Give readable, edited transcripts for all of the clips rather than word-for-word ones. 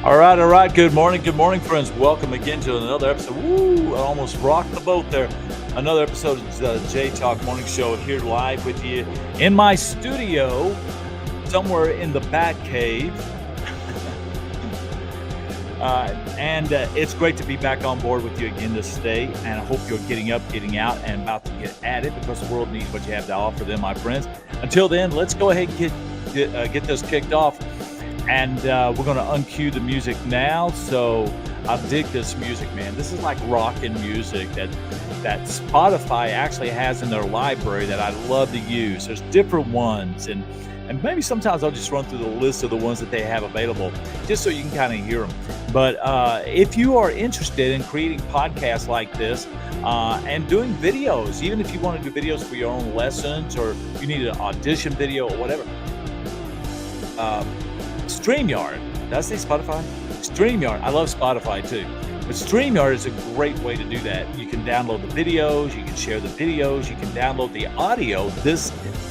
All right. Good morning, friends. Welcome again to another episode. Woo! I almost rocked the boat there. Another episode of the J Talk Morning Show here live with you in my studio, somewhere in the Bat Cave. And it's great to be back on board with you again this day. And I hope you're getting up, getting out, and about to get at it because the world needs what you have to offer them, my friends. Until then, let's go ahead and get this kicked off. And we're going to uncue the music now. So I dig this music, man. This is like rockin' music that Spotify actually has in their library that I love to use. There's different ones, and maybe sometimes I'll just run through the list of the ones that they have available just so you can kind of hear them. But if you are interested in creating podcasts like this and doing videos, even if you want to do videos for your own lessons or you need an audition video or whatever, StreamYard. Did I say Spotify? StreamYard. I love Spotify too. But StreamYard is a great way to do that. You can download the videos, you can share the videos, you can download the audio.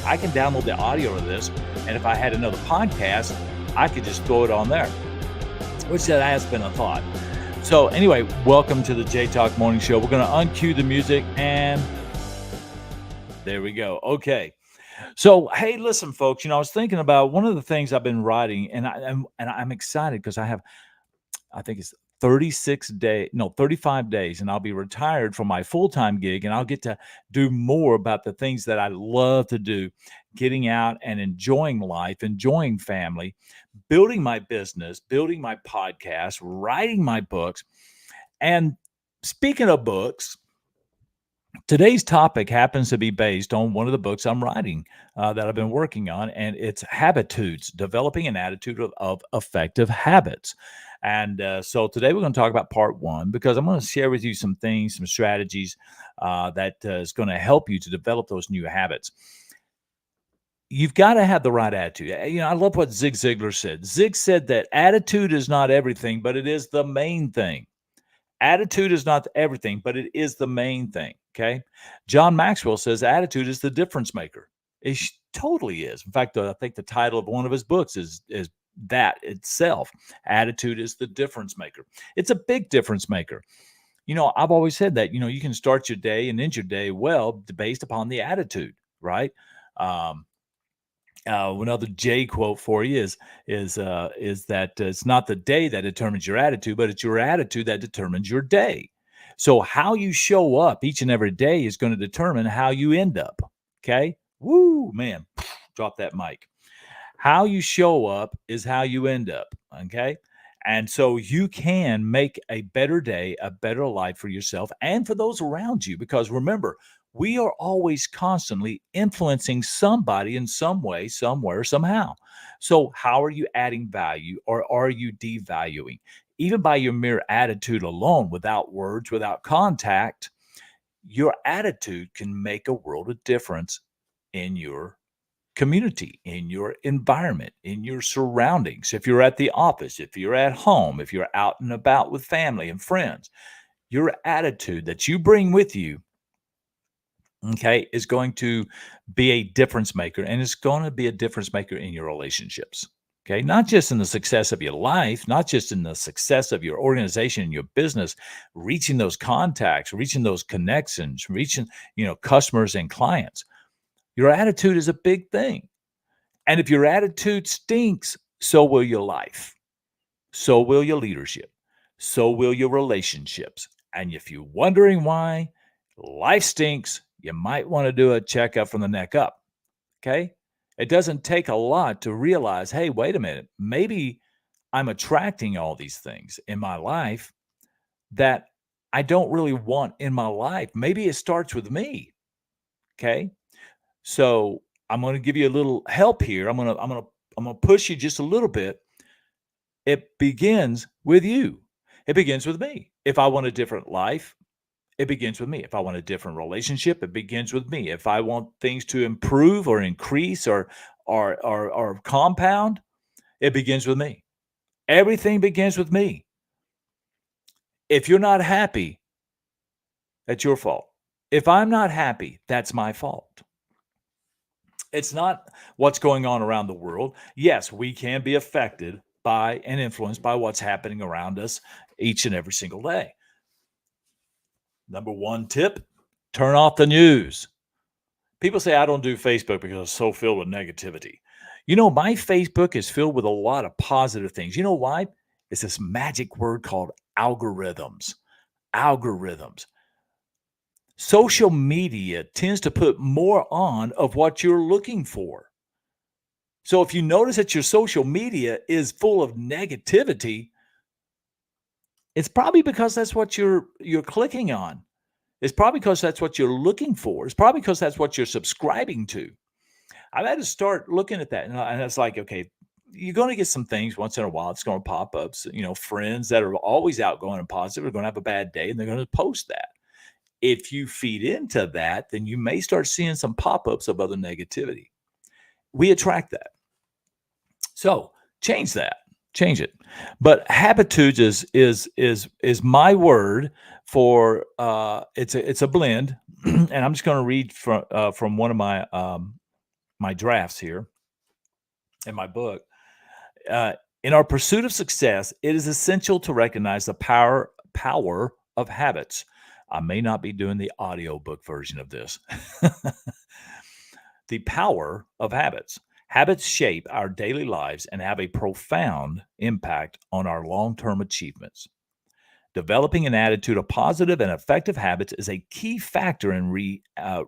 I can download the audio of this, and if I had another podcast, I could just throw it on there, which that has been a thought. So anyway, welcome to the J Talk Morning Show. We're going to uncue the music, and there we go. Okay. So, hey, listen, folks, I was thinking about one of the things I've been writing, and I'm excited because I think it's 35 days, and I'll be retired from my full-time gig, and I'll get to do more about the things that I love to do, getting out and enjoying life, enjoying family, building my business, building my podcast, writing my books. And speaking of books, today's topic happens to be based on one of the books I'm writing that I've been working on, and it's Habitudes, Developing an Attitude of Effective Habits. And so today we're going to talk about part one because I'm going to share with you some things, some strategies that is going to help you to develop those new habits. You've got to have the right attitude. I love what Zig Ziglar said. Zig said that attitude is not everything, but it is the main thing. Attitude is not everything, but it is the main thing. Okay. John Maxwell says attitude is the difference maker. It totally is. In fact, I think the title of one of his books is that itself. Attitude is the difference maker. It's a big difference maker. I've always said that, you can start your day and end your day well based upon the attitude, right? Another J quote for you is that it's not the day that determines your attitude, but it's your attitude that determines your day. So how you show up each and every day is going to determine how you end up. Okay. Woo, man. Drop that mic. How you show up is how you end up. Okay. And so you can make a better day, a better life for yourself and for those around you. Because remember, we are always constantly influencing somebody in some way, somewhere, somehow. So how are you adding value or are you devaluing? Even by your mere attitude alone, without words, without contact, your attitude can make a world of difference in your community, in your environment, in your surroundings. If you're at the office, if you're at home, if you're out and about with family and friends, your attitude that you bring with you, okay, is going to be a difference maker, and it's going to be a difference maker in your relationships. Okay, not just in the success of your life, not just in the success of your organization and your business, reaching those contacts, reaching those connections, reaching, customers and clients. Your attitude is a big thing. And if your attitude stinks, so will your life. So will your leadership. So will your relationships. And if you're wondering why life stinks, you might want to do a checkup from the neck up. Okay. It doesn't take a lot to realize, hey, wait a minute, maybe I'm attracting all these things in my life that I don't really want in my life. Maybe it starts with me. Okay. So I'm going to give you a little help here. I'm going to push you just a little bit. It begins with you. It begins with me. If I want a different life, it begins with me. If I want a different relationship, it begins with me. If I want things to improve or increase or compound, it begins with me. Everything begins with me. If you're not happy, that's your fault. If I'm not happy, that's my fault. It's not what's going on around the world. Yes, we can be affected by and influenced by what's happening around us each and every single day. Number one tip, turn off the news. People say I don't do Facebook because it's so filled with negativity. My Facebook is filled with a lot of positive things. You know why? It's this magic word called algorithms. Algorithms. Social media tends to put more on of what you're looking for. So if you notice that your social media is full of negativity, it's probably because that's what you're clicking on. It's probably because that's what you're looking for. It's probably because that's what you're subscribing to. I've had to start looking at that, and it's like, okay, you're going to get some things once in a while. It's going to pop up. So, friends that are always outgoing and positive are going to have a bad day, and they're going to post that. If you feed into that, then you may start seeing some pop-ups of other negativity. We attract that. So change that. Change it. But habitudes is my word for it's a blend, and I'm just going to read from one of my drafts here in my book. In our pursuit of success, it is essential to recognize the power of habits. I may not be doing the audiobook version of this. The power of habits. Habits shape our daily lives and have a profound impact on our long-term achievements. Developing an attitude of positive and effective habits is a key factor in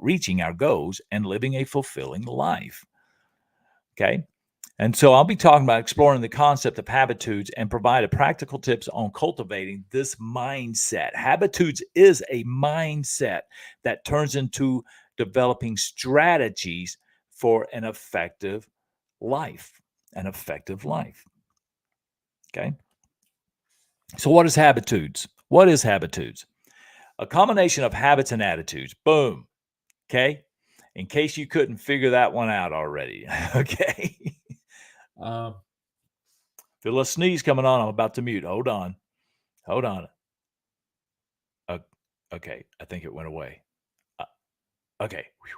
reaching our goals and living a fulfilling life. Okay? And so I'll be talking about exploring the concept of habitudes and provide practical tips on cultivating this mindset. Habitudes is a mindset that turns into developing strategies for an effective life. An effective life. Okay. So what is habitudes? What is habitudes? A combination of habits and attitudes. Boom. Okay. In case you couldn't figure that one out already. Okay. Feel a sneeze coming on. I'm about to mute. Hold on. Hold on. Uh, okay. I think it went away. Okay. Whew.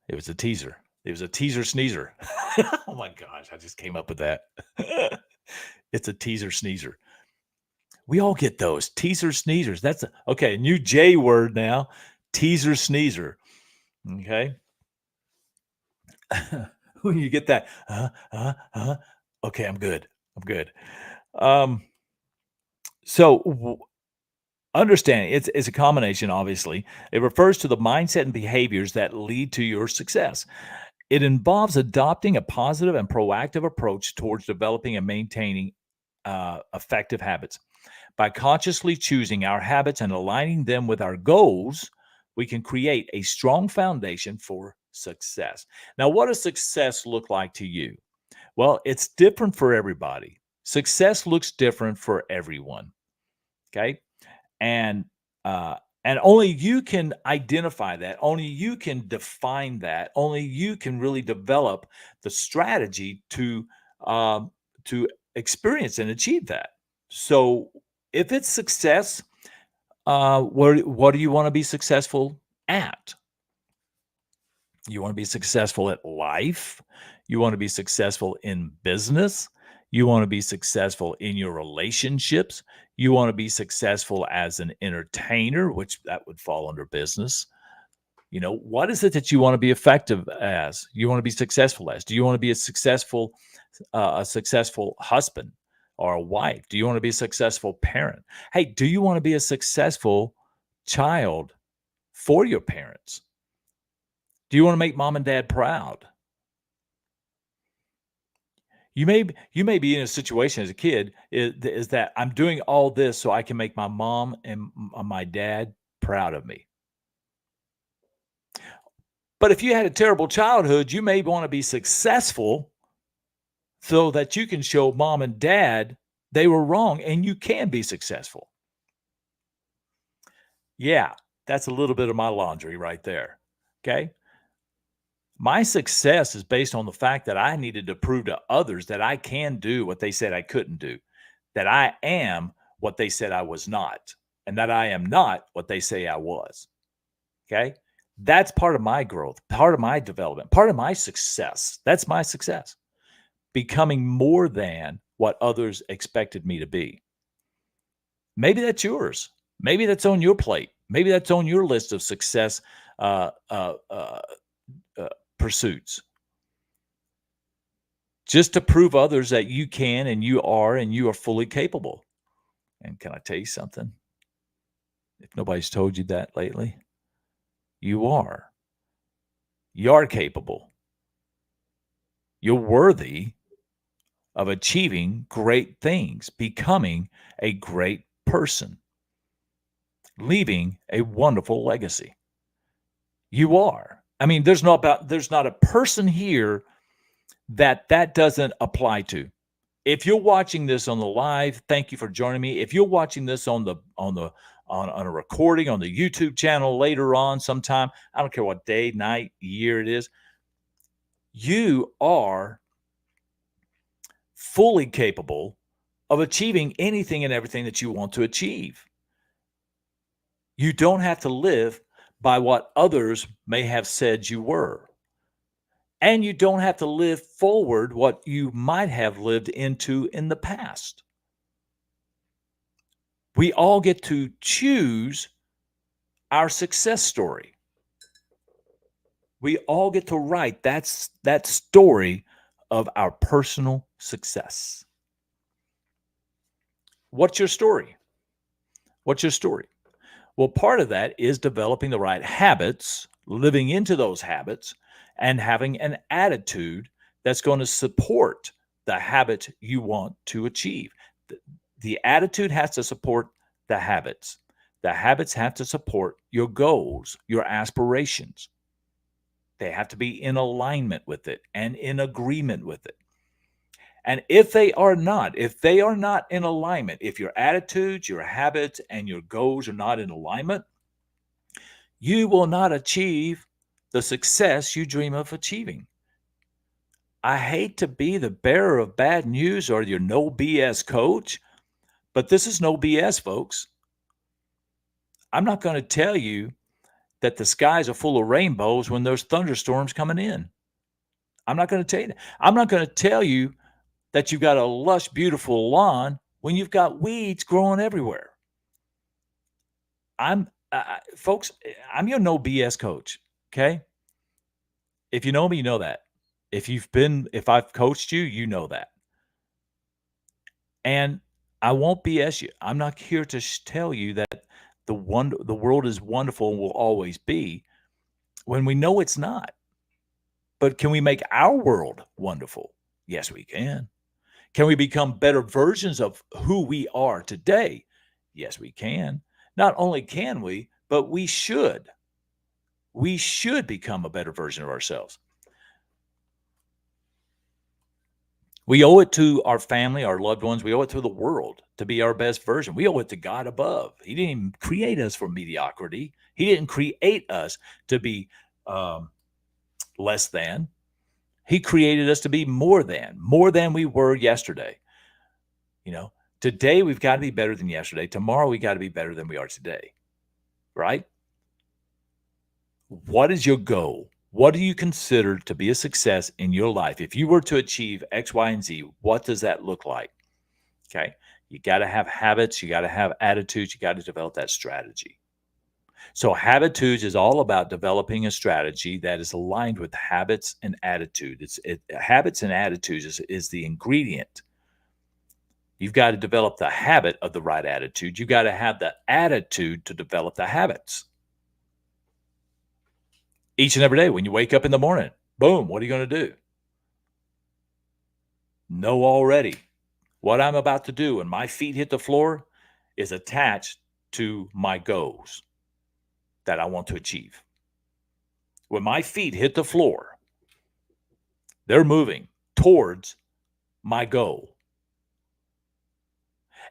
It was a teaser. It was a teaser sneezer. Oh my gosh. I just came up with that. It's a teaser sneezer. We all get those teaser sneezers. That's a new J word now. Teaser sneezer. Okay. When you get that, okay, I'm good. I'm good. So understanding it's a combination, obviously. It refers to the mindset and behaviors that lead to your success. It involves adopting a positive and proactive approach towards developing and maintaining effective habits. By consciously choosing our habits and aligning them with our goals, we can create a strong foundation for success. Now, what does success look like to you? Well, it's different for everybody. Success looks different for everyone. Okay. And only you can identify that. Only you can define that. Only you can really develop the strategy to experience and achieve that. So, if it's success, what do you want to be successful at? You want to be successful at life. You want to be successful in business. You want to be successful in your relationships. You want to be successful as an entertainer, which that would fall under business. What is it that you want to be effective as? You want to be successful as? Do you want to be a successful husband or a wife? Do you want to be a successful parent? Hey, do you want to be a successful child for your parents? Do you want to make mom and dad proud? You may be in a situation as a kid is that I'm doing all this so I can make my mom and my dad proud of me. But if you had a terrible childhood, you may want to be successful so that you can show mom and dad they were wrong and you can be successful. Yeah, that's a little bit of my laundry right there. Okay. My success is based on the fact that I needed to prove to others that I can do what they said I couldn't do, that I am what they said I was not, and that I am not what they say I was. Okay. That's part of my growth, part of my development, part of my success. That's my success. becoming more than what others expected me to be. Maybe that's yours. Maybe that's on your plate. Maybe that's on your list of success uh, uh, uh, uh, pursuits. Just to prove others that you can and you are fully capable. And can I tell you something? If nobody's told you that lately, you are. You're capable. You're worthy of achieving great things, becoming a great person, leaving a wonderful legacy. You are. I mean, there's not a person here that doesn't apply to. If you're watching this on the live, thank you for joining me. If you're watching this on a recording on the YouTube channel later on sometime, I don't care what day, night, year it is, you are fully capable of achieving anything and everything that you want to achieve. You don't have to live by what others may have said you were. And you don't have to live forward what you might have lived into in the past. We all get to choose our success story. We all get to write that story of our personal success. What's your story? What's your story? Well, part of that is developing the right habits, living into those habits, and having an attitude that's going to support the habit you want to achieve. The attitude has to support the habits. The habits have to support your goals, your aspirations. They have to be in alignment with it and in agreement with it. And if they are not in alignment, if your attitudes, your habits, and your goals are not in alignment, you will not achieve the success you dream of achieving. I hate to be the bearer of bad news or your no BS coach, but this is no BS, folks. I'm not going to tell you that the skies are full of rainbows when there's thunderstorms coming in. I'm not going to tell you that. I'm not going to tell you that you've got a lush, beautiful lawn when you've got weeds growing everywhere. Folks, I'm your no BS coach. Okay. If you know me, you know that. If I've coached you, you know that. And I won't BS you. I'm not here to tell you that the world is wonderful and will always be when we know it's not. But can we make our world wonderful? Yes, we can. Can we become better versions of who we are today? Yes, we can. Not only can we, but we should. We should become a better version of ourselves. We owe it to our family, our loved ones. We owe it to the world to be our best version. We owe it to God above. He didn't even create us for mediocrity. He didn't create us to be less than. He created us to be more than we were yesterday. You know, today we've got to be better than yesterday. Tomorrow we got to be better than we are today. Right? What is your goal? What do you consider to be a success in your life? If you were to achieve X, Y, and Z, what does that look like? Okay. You got to have habits. You got to have attitudes. You got to develop that strategy. So habitudes is all about developing a strategy that is aligned with habits and attitude. Habits and attitudes is the ingredient. You've got to develop the habit of the right attitude. You got to have the attitude to develop the habits. Each and every day when you wake up in the morning, boom, what are you going to do? Know already what I'm about to do when my feet hit the floor is attached to my goals that I want to achieve. When my feet hit the floor, they're moving towards my goal.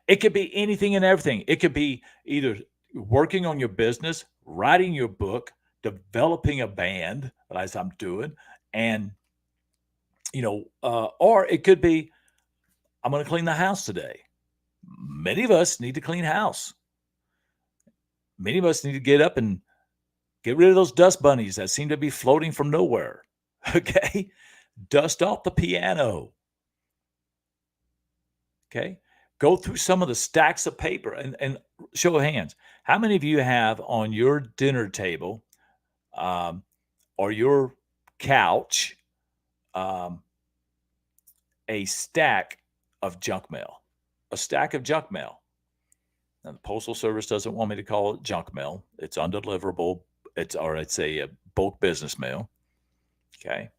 It could be anything and everything. It could be either working on your business, writing your book, developing a band, as I'm doing, and or it could be I'm going to clean the house today. Many of us need to clean house. Many of us need to get up and get rid of those dust bunnies that seem to be floating from nowhere. Okay, dust off the piano. Okay. Go through some of the stacks of paper and show of hands. How many of you have on your dinner table um, or your couch um, a stack of junk mail? A stack of junk mail. Now, the Postal Service doesn't want me to call it junk mail. It's undeliverable. It's a bulk business mail. Okay.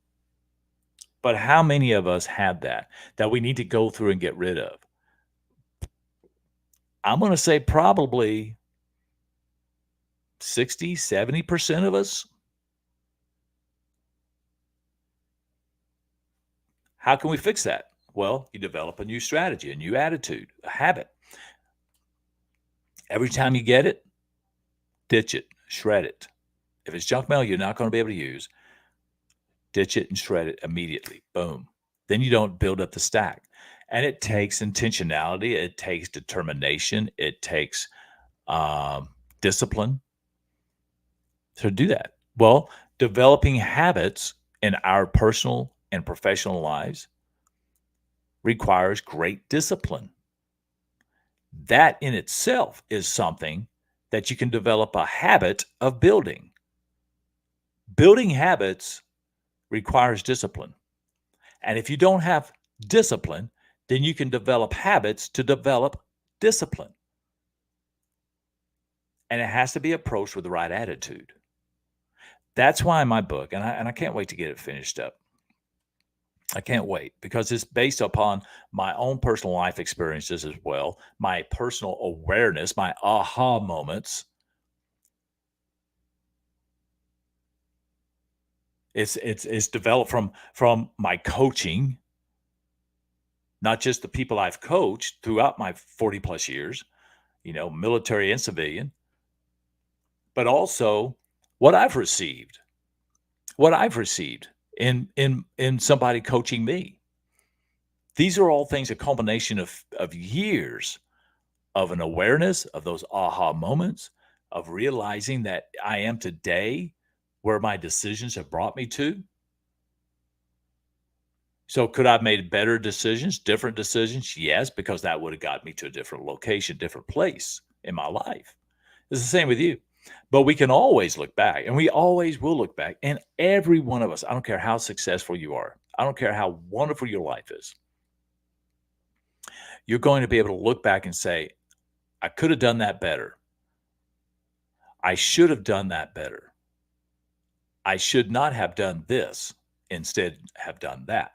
But how many of us have that we need to go through and get rid of? I'm going to say probably 60, 70% of us. How can we fix that? Well, you develop a new strategy, a new attitude, a habit. Every time you get it, ditch it, shred it. If it's junk mail you're not going to be able to use, ditch it and shred it immediately. Boom. Then you don't build up the stack. And it takes intentionality, it takes determination, it takes discipline to do that. Well, developing habits in our personal and professional lives requires great discipline. That in itself is something that you can develop a habit of building. Building habits requires discipline. And if you don't have discipline, then you can develop habits to develop discipline. And it has to be approached with the right attitude. That's why in my book, and I can't wait to get it finished up. I can't wait because it's based upon my own personal life experiences as well, my personal awareness, my aha moments. It's developed from my coaching, not just the people I've coached throughout my 40 plus years, military and civilian, but also what I've received in somebody coaching me. These are all things, a culmination of years of an awareness of those aha moments, of realizing that I am today where my decisions have brought me to. So could I have made better decisions, different decisions? Yes, because that would have got me to a different location, different place in my life. It's the same with you. But we can always look back, and we always will look back. And every one of us, I don't care how successful you are, I don't care how wonderful your life is, you're going to be able to look back and say, I could have done that better. I should have done that better. I should not have done this, instead have done that.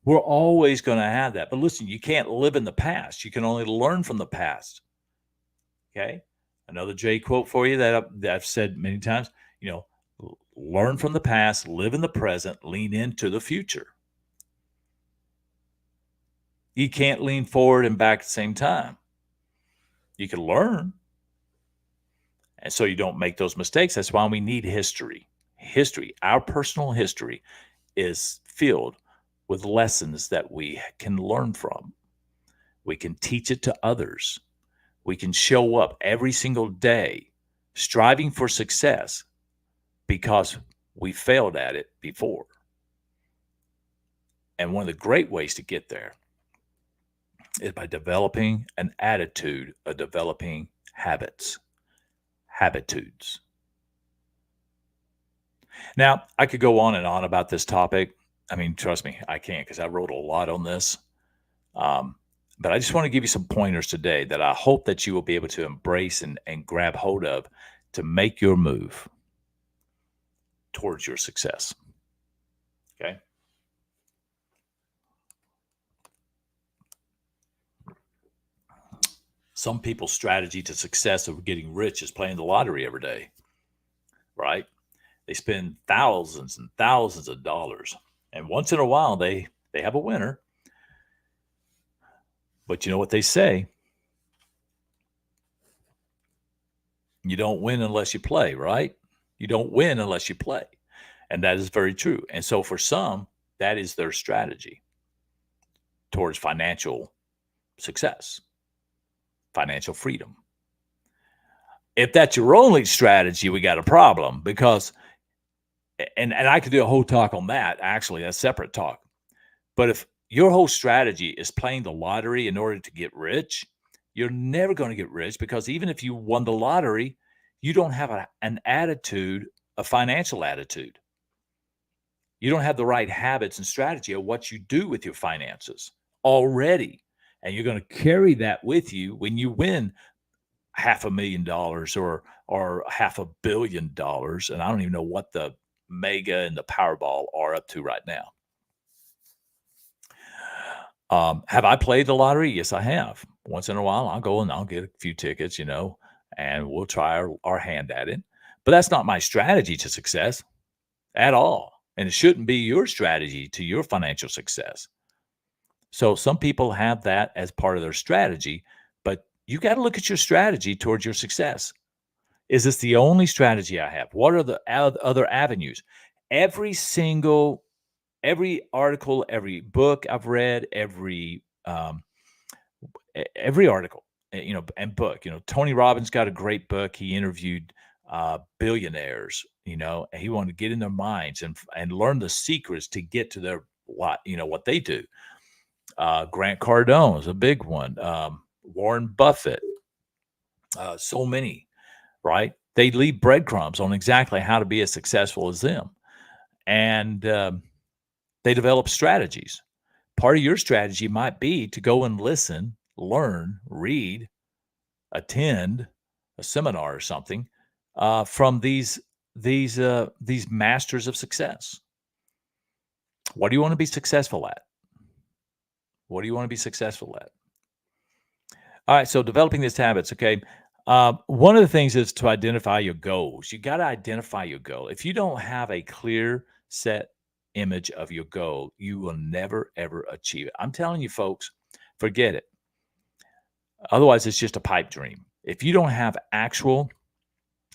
We're always going to have that. But listen, you can't live in the past. You can only learn from the past. Okay? Another J quote for you that I've said many times, learn from the past, live in the present, lean into the future. You can't lean forward and back at the same time. You can learn. And so you don't make those mistakes. That's why we need history. History, our personal history, is filled with lessons that we can learn from. We can teach it to others. We can show up every single day striving for success because we failed at it before. And one of the great ways to get there is by developing an attitude of developing habits, habitudes. Now, I could go on and on about this topic. I mean, trust me, I can't because I wrote a lot on this. But I just want to give you some pointers today that I hope that you will be able to embrace and grab hold of to make your move towards your success. Okay. Some people's strategy to success of getting rich is playing the lottery every day, right? They spend thousands and thousands of dollars, and once in a while they have a winner. But you know what they say? You don't win unless you play, right? You don't win unless you play. And that is very true. And so for some, that is their strategy towards financial success, financial freedom. If that's your only strategy, we got a problem because, and I could do a whole talk on that, actually, a separate talk. But your whole strategy is playing the lottery in order to get rich, you're never going to get rich, because even if you won the lottery, you don't have an attitude, a financial attitude. You don't have the right habits and strategy of what you do with your finances already. And you're going to carry that with you when you win $500,000 or $500 million. And I don't even know what the mega and the Powerball are up to right now. Have I played the lottery? Yes, I have. Once in a while, I'll go and I'll get a few tickets, and we'll try our hand at it. But that's not my strategy to success at all. And it shouldn't be your strategy to your financial success. So some people have that as part of their strategy, but you got to look at your strategy towards your success. Is this the only strategy I have? What are the other avenues? Every single every article, every book I've read, every article, and book. Tony Robbins got a great book. He interviewed billionaires. And he wanted to get in their minds and learn the secrets to get to their what they do. Grant Cardone is a big one. Warren Buffett. So many, right? They leave breadcrumbs on exactly how to be as successful as them, and they develop strategies. Part of your strategy might be to go and listen, learn, read, attend a seminar or something from these masters of success. What do you want to be successful at? What do you want to be successful at? All right, so developing these habits, okay. One of the things is to identify your goals. You got to identify your goal. If you don't have a clear set image of your goal, you will never, ever achieve it. I'm telling you, folks, forget it. Otherwise, it's just a pipe dream. If you don't have actual,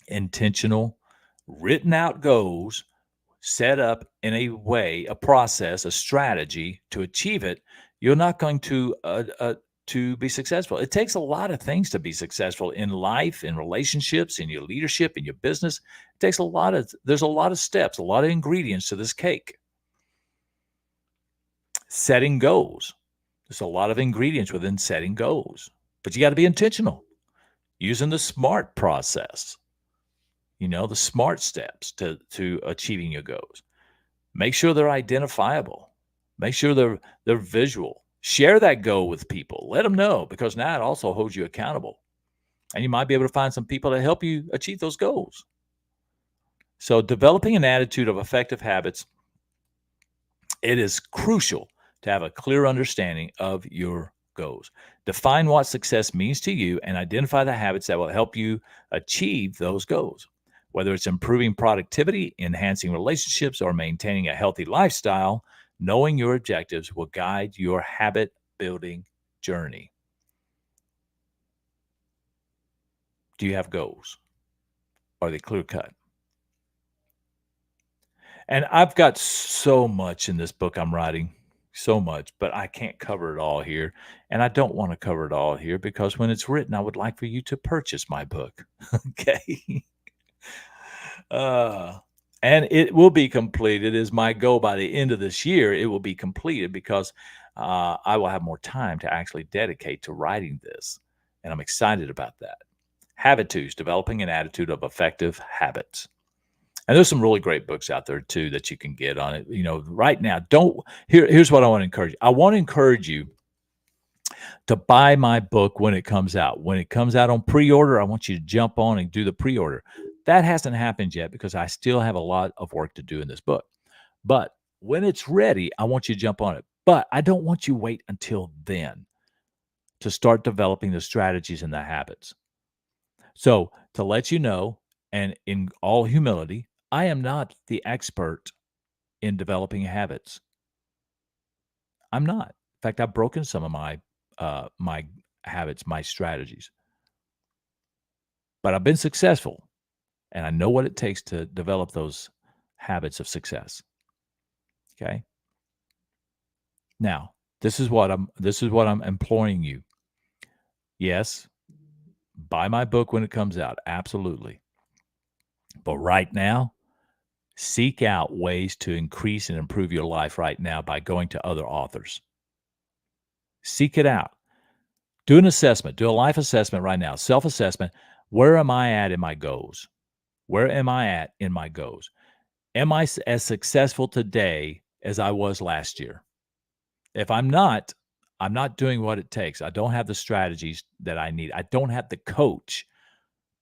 intentional, written out goals set up in a way, a process, a strategy to achieve it, you're not going to be successful. It takes a lot of things to be successful in life, in relationships, in your leadership, in your business. It takes there's a lot of steps, a lot of ingredients to this cake. Setting goals. There's a lot of ingredients within setting goals, but you got to be intentional using the SMART process, the SMART steps to achieving your goals. Make sure they're identifiable. Make sure they're visual. Share that goal with people. Let them know, because now it also holds you accountable. And you might be able to find some people to help you achieve those goals. So developing an attitude of effective habits, it is crucial to have a clear understanding of your goals. Define what success means to you and identify the habits that will help you achieve those goals. Whether it's improving productivity, enhancing relationships, or maintaining a healthy lifestyle, knowing your objectives will guide your habit building journey. Do you have goals? Are they clear cut? And I've got so much in this book I'm writing, so much, but I can't cover it all here. And I don't want to cover it all here, because when it's written, I would like for you to purchase my book. Okay. And it will be completed, is my goal. By the end of this year, it will be completed, because I will have more time to actually dedicate to writing this. And I'm excited about that. HABITUDES, developing an attitude of effective habits. And there's some really great books out there too that you can get on it. Right now, here's what I want to encourage you. I want to encourage you to buy my book when it comes out. When it comes out on pre-order, I want you to jump on and do the pre-order. That hasn't happened yet, because I still have a lot of work to do in this book. But when it's ready, I want you to jump on it. But I don't want you to wait until then to start developing the strategies and the habits. So to let you know, and in all humility, I am not the expert in developing habits. I'm not. In fact, I've broken some of my habits, my strategies. But I've been successful, and I know what it takes to develop those habits of success. Okay? Now, this is what I'm imploring you. Yes, buy my book when it comes out, absolutely. But right now, seek out ways to increase and improve your life right now by going to other authors. Seek it out. Do an assessment. Do a life assessment right now, self-assessment. Where am I at in my goals? Where am I at in my goals? Am I as successful today as I was last year? If I'm not doing what it takes. I don't have the strategies that I need. I don't have the coach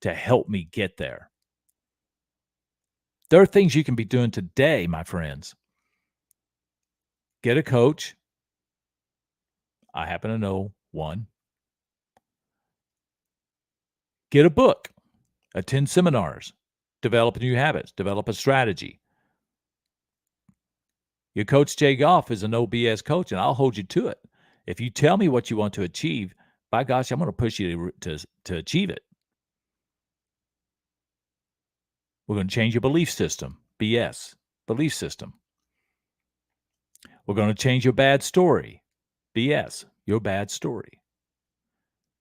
to help me get there. There are things you can be doing today, my friends. Get a coach. I happen to know one. Get a book. Attend seminars. Develop new habits. Develop a strategy. Your coach, Jay Goff, is a no BS coach, and I'll hold you to it. If you tell me what you want to achieve, by gosh, I'm going to push you to achieve it. We're going to change your belief system. BS. Belief system. We're going to change your bad story. BS. Your bad story.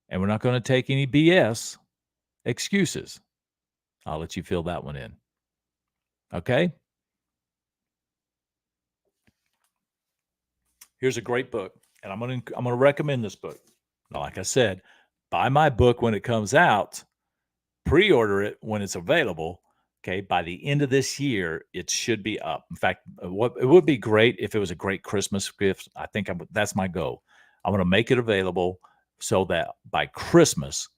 And we're not going to take any BS excuses. I'll let you fill that one in. Okay? Here's a great book, and I'm going to recommend this book. Now, like I said, buy my book when it comes out. Pre-order it when it's available. Okay, by the end of this year, it should be up. In fact, it would be great if it was a great Christmas gift. I think that's my goal. I'm going to make it available so that by Christmas,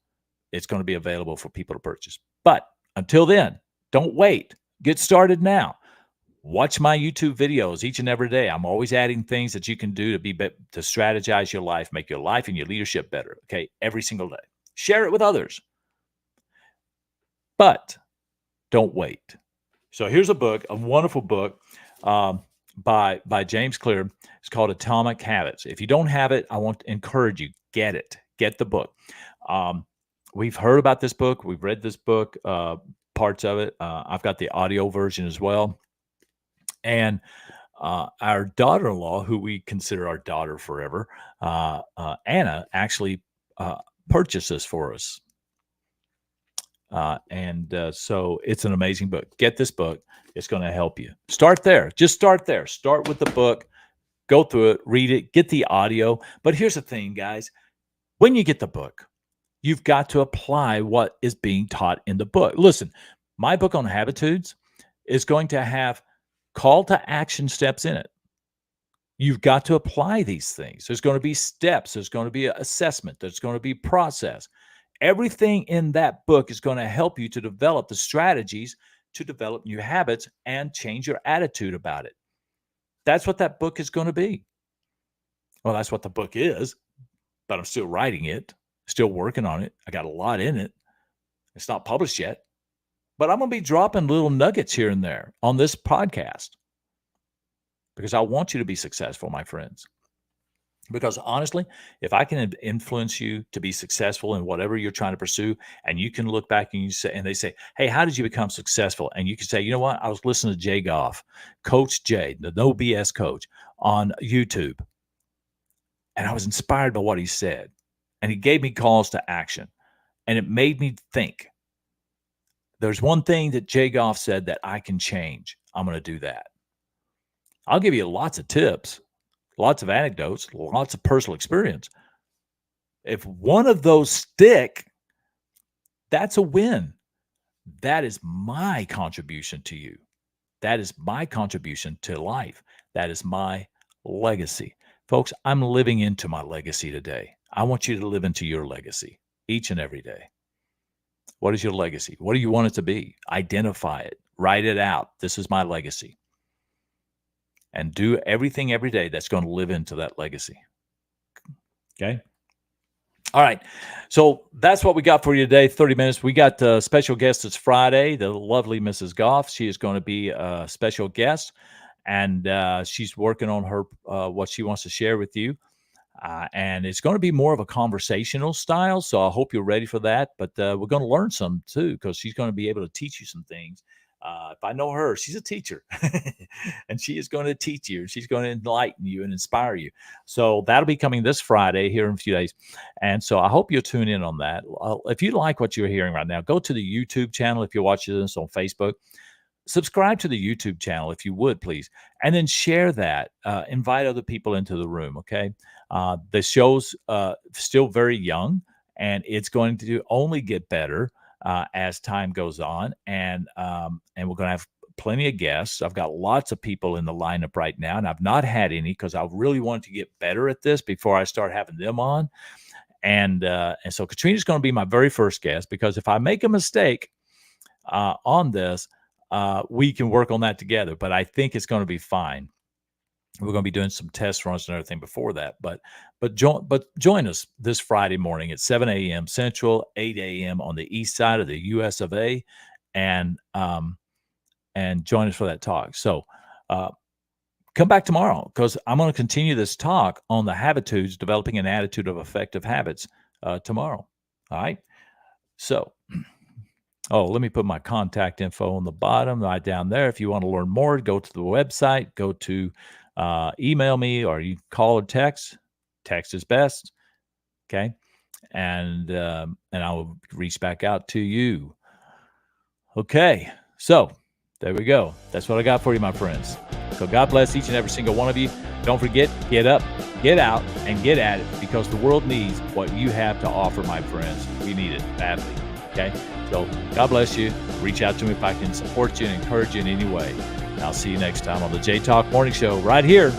it's going to be available for people to purchase. But until then, don't wait. Get started now. Watch my YouTube videos each and every day. I'm always adding things that you can do to strategize your life, make your life and your leadership better. Okay, every single day. Share it with others. But don't wait. So here's a book, a wonderful book by James Clear. It's called Atomic Habits. If you don't have it, I want to encourage you, get it. Get the book. We've heard about this book. We've read this book, parts of it. I've got the audio version as well. And our daughter-in-law, who we consider our daughter forever, Anna, actually purchased this for us. So it's an amazing book. Get this book. It's going to help you. Start there. Just start there. Start with the book. Go through it. Read it. Get the audio. But here's the thing, guys. When you get the book, you've got to apply what is being taught in the book. Listen, my book on Habitudes is going to have call to action steps in it. You've got to apply these things. There's going to be steps. There's going to be an assessment. There's going to be process. Everything in that book is going to help you to develop the strategies to develop new habits and change your attitude about it. That's what that book is going to be. Well, that's what the book is, but I'm still writing it, still working on it. I got a lot in it. It's not published yet, but I'm going to be dropping little nuggets here and there on this podcast because I want you to be successful, my friends. Because honestly, if I can influence you to be successful in whatever you're trying to pursue, and you can look back and you say, and they say, "Hey, how did you become successful?" And you can say, "You know what? I was listening to Jay Goff, Coach Jay, the No BS coach, on YouTube, and I was inspired by what he said, and he gave me calls to action, and it made me think. There's one thing that Jay Goff said that I can change. I'm going to do that. I'll give you lots of tips." Lots of anecdotes, lots of personal experience. If one of those stick, that's a win. That is my contribution to you. That is my contribution to life. That is my legacy. Folks, I'm living into my legacy today. I want you to live into your legacy each and every day. What is your legacy? What do you want it to be? Identify it. Write it out. This is my legacy. And do everything every day that's going to live into that legacy. Okay? All right. So that's what we got for you today, 30 minutes. We got a special guest this Friday, the lovely Mrs. Goff. She is going to be a special guest, and she's working on her what she wants to share with you. And it's going to be more of a conversational style, so I hope you're ready for that. But we're going to learn some, too, because she's going to be able to teach you some things. If I know her, she's a teacher, and she is going to teach you. She's going to enlighten you and inspire you. So that'll be coming this Friday here in a few days. And so I hope you'll tune in on that. If you like what you're hearing right now, go to the YouTube channel. If you're watching this on Facebook, subscribe to the YouTube channel, if you would, please. And then share that. Invite other people into the room, okay? The show's still very young, and it's going to only get better as time goes on. And we're going to have plenty of guests. I've got lots of people in the lineup right now, and I've not had any because I really wanted to get better at this before I start having them on. And so Katrina's going to be my very first guest, because if I make a mistake on this, we can work on that together. But I think it's going to be fine. We're going to be doing some test runs and everything before that. But join us this Friday morning at 7 a.m. Central, 8 a.m. on the east side of the U.S. of A. And join us for that talk. So come back tomorrow, because I'm going to continue this talk on the habitudes, developing an attitude of effective habits tomorrow. All right. So, let me put my contact info on the bottom right down there. If you want to learn more, go to the website, go to email me, or you call or text. Text is best. Okay. And I will reach back out to you. Okay. So there we go. That's what I got for you, my friends. So God bless each and every single one of you. Don't forget, get up, get out, and get at it, because the world needs what you have to offer, my friends. We need it badly. Okay? So God bless you. Reach out to me if I can support you and encourage you in any way. And I'll see you next time on the J Talk Morning Show right here